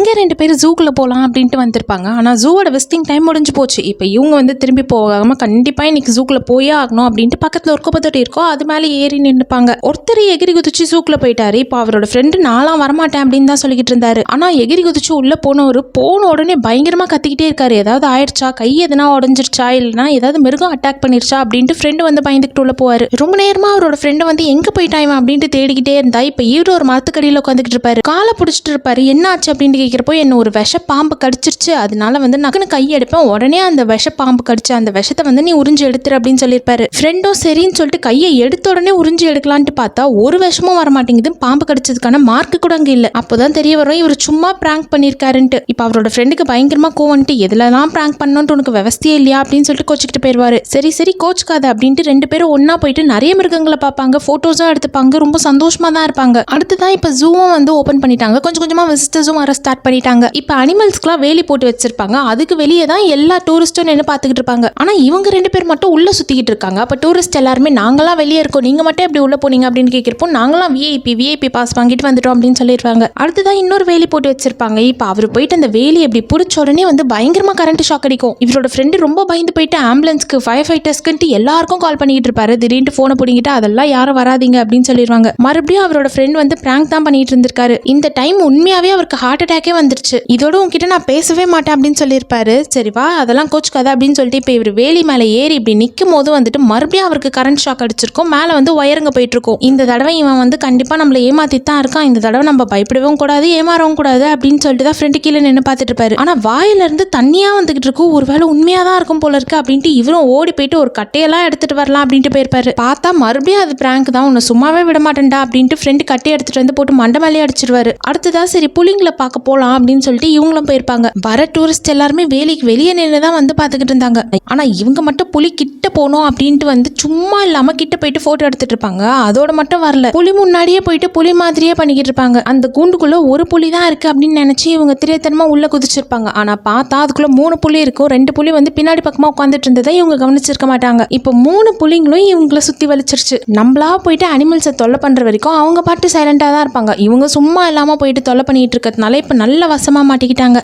இங்க 2 பேரும் ஜூக்குள்ள போலாம் அப்படின்ட்டு வந்திருப்பாங்க. ஆனா ஜூவோட விசிட்டிங் டைம் முடிஞ்சு போச்சு. இப்போ இவங்க வந்து திரும்பி போகாம கண்டிப்பா இன்னைக்கு ஜூக்குள்ள போயே ஆகணும் அப்படின்ட்டு பக்கத்துல ஒரு குப்பை தொட்டி இருக்கோ அது மேல ஏறி நின்னுப்பாங்க. ஒருத்தர் எகிரி குதிச்சு ஜூக்குள்ள போயிட்டாரு. இப்போ அவரோட ஃப்ரெண்டு நான்லாம் வரமாட்டேன் அப்படின்னு தான் சொல்லிக்கிட்டு இருந்தாரு. ஆனா எகிரி குதிச்சு உள்ள போன உடனே பயங்கரமா கத்திக்கிட்டே இருக்காரு. ஏதாவது ஆயிடுச்சா, கை எதுனா உடஞ்சிருச்சா, இல்லைன்னா ஏதாவது மிருகம் அட்டாக் பண்ணிருச்சா அப்படின்ட்டு ஃப்ரெண்டு வந்து பயந்துக்கிட்டு உள்ள போவாரு. ரொம்ப நேரமா அவரோட ஃப்ரெண்டு வந்து எங்க போயிட்டான் அப்படின்ட்டு தேடிக்கிட்டே இருந்தா இப்ப இவரு ஒரு மரத்துக்கடியில உட்காந்துக்கிட்டு இருப்பாரு. காலை பிடிச்சிட்டு இருப்பாரு. என்ன ஆச்சு அப்படின்னு கேட்கிறப்போ என்ன ஒரு விஷ பாம்பு கடிச்சிருச்சு, அதனால வந்து நக்குன்னு கை எடுப்பேன், உடனே அந்த விஷ பாம்பு கடிச்சு அந்த விஷத்தை வந்து நீ உறிஞ்சு எடுத்துரு அப்படின்னு சொல்லியிருப்பாரு. ஃப்ரெண்டும் சரின்னு சொல்லிட்டு கையை எடுத்த உடனே உறிஞ்சு எடுக்கலான்ட்டு பார்த்தா ஒரு விஷமும் வர மாட்டேங்குது. பாம்பு கடிச்சதுக்கான மார்க்கு கூட அங்க இல்ல. அப்போதான் தெரிய வரும் இவர் சும்மா பிராங்க் பண்ணிருக்காருன்ட்டு. இப்ப அவரோட ஃப்ரெண்டுக்கு பயங்கரமா கோவன்ட்டு எதுலலாம் பிராங்க் பண்ணணும்னு உனக்கு விவஸ்தையே இல்லையா அப்படின்னு சொல்லிட்டு கோச்சிக்கிட்டு போயிருவாரு. சரி கோச்சுக்காத அப்படின்ட்டு 2 பேரும் ஒன்னா போயிட்டு நிறைய மிருகங்களை பார்ப்பாங்க, போட்டோஸும் எடுத்துப்பாங்க, ரொம்ப சந்தோஷமா தான் இருப்பாங்க. அடுத்ததான் இப்ப ஜூவும் வந்து ஓபன் பண்ணிட்டாங்க. கொஞ்சம் கொஞ்சமா விசிட்டர்ஸும் வர ஸ்டார்ட் பண்ணிட்டாங்க. இப்ப அனிமல்ஸ்க்குலாம் வேலி போட்டு வச்சிருப்பாங்க. அதுக்கு வெளியே தான் எல்லா டூரிஸ்டும் நின்று பார்த்துக்கிட்டு இருப்பாங்க. ஆனா இவங்க 2 பேர் மட்டும் உள்ள சுத்திக்கிட்டு இருக்காங்க. அப்ப டூரிஸ்ட் எல்லாருமே நாங்களாம் வெளியே இருக்கோம், நீங்க மட்டும் எப்படி உள்ள போனீங்க அப்படின்னு கேட்கிறப்போ நாங்களாம் விஐபி பாஸ் வாங்கிட்டு வந்துட்டோம் அப்படின்னு சொல்லிடுவாங்க. அடுத்ததான் இன்னொரு வேலி போட்டு வச்சிருப்பாங்க. இப்ப அவர் போயிட்டு அந்த வேலி எப்படி பிடிச்ச உடனே வந்து பயங்கரமா கரண்ட் ஷாக் அடிக்கும். இவரோட ஃப்ரெண்டு ரொம்ப பயந்து போயிட்டு ஆம்புலன்ஸ்க்கு, ஃபயர் ஃபைட்டர்ஸ்க்கு எல்லாருக்கும் கால் பண்ணிட்டு இருப்பாரு. திடீர்னு போனை பிடிங்கிட்டு அதெல்லாம் யாரும் வராதீங்க அப்படின்னு சொல்லிடுவாங்க. மறுபடியும் அவரோட ஃப்ரெண்ட் வந்து பிராங்க் தான் பண்ணிட்டு இருந்திருக்காரு. இந்த டைம் உண்மையாவே அவருக்கு ஹார்ட் அட்டாக்கே வந்துருச்சு. இதோட உங்ககிட்ட நான் பேசவே மாட்டேன் அப்படின்னு சொல்லியிருப்பாரு. சரி வா அதெல்லாம் கோச்சுக்காத அப்படின்னு சொல்லிட்டு இப்ப இவர் வேலி மேல ஏறி இப்படி நிக்கும் போது வந்துட்டு மறுபடியும் அவருக்கு கரண்ட் ஷாக் அடிச்சிருக்கும். மேல வந்து ஒயருங்க போயிட்டு இருக்கும். இந்த தடவை இவன் வந்து கண்டிப்பா நம்மள ஏமாத்திட்டு தான் இருக்கான். இந்த தடவை நம்ம பயப்படவும் கூடாது, ஏமாறவும் கூடாது அப்படின்னு சொல்லிட்டு தான் ஃப்ரெண்டு கீழே நின்று பார்த்துட்டு இருப்பாரு. ஆனா வாயில இருந்து தண்ணியா வந்துகிட்டு இருக்கும். ஒருவேளை உண்மையா தான் இருக்கும் போல இருக்கு அப்படின்ட்டு இவரும் ஓடி போயிட்டு ஒரு கட்டையெல்லாம் எடுத்துட்டு வரலாம் அப்படின்ட்டு போயிருப்பாரு. பார்த்தா மறுபடியும் அது பிராங்க் தான், உன்னை சும்மாவே விட மாட்டேன்டா அப்படின்ட்டு ஃப்ரெண்டு கட்டையை எடுத்துட்டு வந்து போட்டு மண்டை மேலே அடிச்சிருவாரு. அடுத்ததா சரி புலிங்களை பார்க்க போலாம் அப்படின்னு சொல்லிட்டு இவங்களும் போயிருப்பாங்க. வர டூரிஸ்ட் எல்லாருமே வேலைக்கு வெளியே நின்று தான் வந்து பார்த்துக்கிட்டு இருந்தாங்க. ஆனா இவங்க மட்டும் புலி கிட்ட போனோம் அப்படின்ட்டு வந்து சும்மா இல்லாம கிட்ட போயிட்டு போட்டோ எடுத்துட்டு இருப்பாங்க. அதோட மட்டும் வரல, புலி முன்னாடியே போயிட்டு புலி மாதிரியே பண்ணிக்கிட்டு இருப்பாங்க. அந்த கூண்டுக்குள்ள ஒரு புலி தான் இருக்கு அப்படின்னு நினைச்சு இவங்க திரையத்தனமா உள்ள குதிச்சிருப்பாங்க. ஆனா பார்த்தா அதுக்குள்ள 3 புலி இருக்கும். 2 புலி வந்து பின்னாடி பக்கமா உட்காந்துட்டு இருந்ததை இவங்க கவனிச்சிருக்க மாட்டாங்க. இப்போ 3 புலிங்களும் இவங்களை சுத்தி வலிச்சிருச்சு. நம்மளா போயிட்டு அனிமல்ஸை தொல்லை பண்ற வரைக்கும் அவங்க பாட்டு சைலண்டா தான் இருப்பாங்க. இவங்க சும்மா இல்லாம போயிட்டு தொல்லை பண்ணிட்டு இருக்கிறதுனால இப்ப நல்ல வசமா மாட்டிக்கிட்டாங்க.